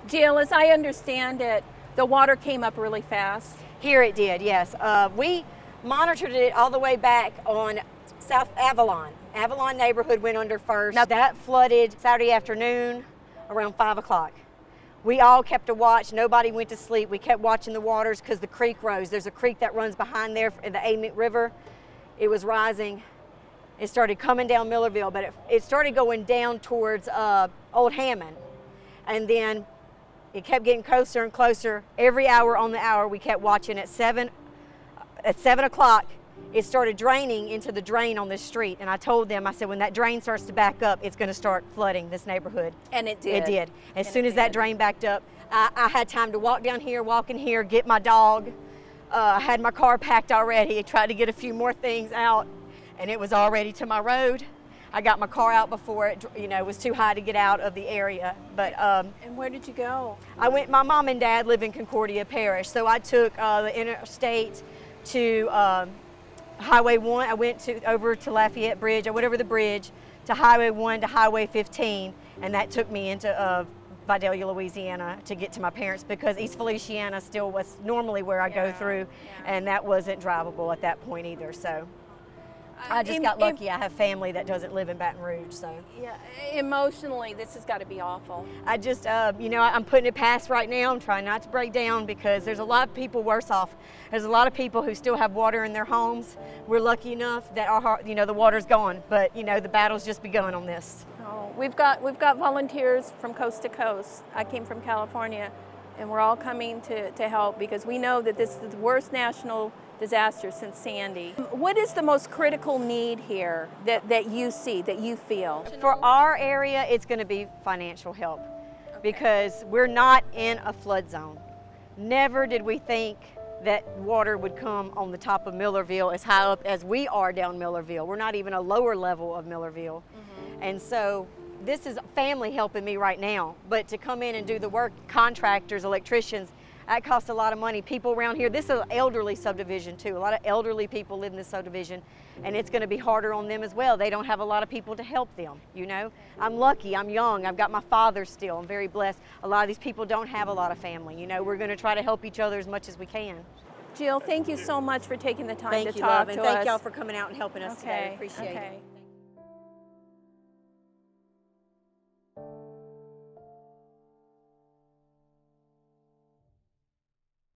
Jill, as I understand it, the water came up really fast. Here it did, yes. We monitored it all the way back on South Avalon. Avalon neighborhood went under first. Now that flooded Saturday afternoon around 5 o'clock. We all kept a watch. Nobody went to sleep. We kept watching the waters because the creek rose. There's a creek that runs behind there in the Amite River. It was rising. It started coming down Millerville, but it started going down towards Old Hammond. And then it kept getting closer and closer. Every hour on the hour, we kept watching. At 7 o'clock, it started draining into the drain on this street. And I told them, I said, when that drain starts to back up, it's going to start flooding this neighborhood. And it did. It did. As soon as that drain backed up, I had time to walk down here, walk in here, get my dog. I had my car packed already. I tried to get a few more things out, and it was all ready to my road. I got my car out before it, was too high to get out of the area. But and where did you go? I went. My mom and dad live in Concordia Parish, so I took the interstate to Highway 1. I went over to Lafayette Bridge. I went over the bridge to Highway 1 to Highway 15, and that took me into Vidalia, Louisiana, to get to my parents, because East Feliciana still was normally where I go through, and that wasn't drivable at that point either. So I just got lucky. I have family that doesn't live in Baton Rouge, so. Yeah, emotionally, this has got to be awful. I just, I'm putting it past right now. I'm trying not to break down, because there's a lot of people worse off. There's a lot of people who still have water in their homes. We're lucky enough that the water's gone, but the battle's just begun on this. Oh, we've got volunteers from coast to coast. I came from California, and we're all coming to help, because we know that this is the worst national disaster since Sandy. What is the most critical need here that you see, that you feel? For our area, it's going to be financial help, because we're not in a flood zone. Never did we think that water would come on the top of Millerville as high up as we are down Millerville. We're not even a lower level of Millerville. And so this is family helping me right now, but to come in and do the work, contractors, electricians, that costs a lot of money. People around here, this is an elderly subdivision too. A lot of elderly people live in this subdivision, and it's going to be harder on them as well. They don't have a lot of people to help them, I'm lucky, I'm young, I've got my father still, I'm very blessed. A lot of these people don't have a lot of family, we're going to try to help each other as much as we can. Jill, thank you so much for taking the time to talk to us. Thank y'all for coming out and helping us today. Appreciate it.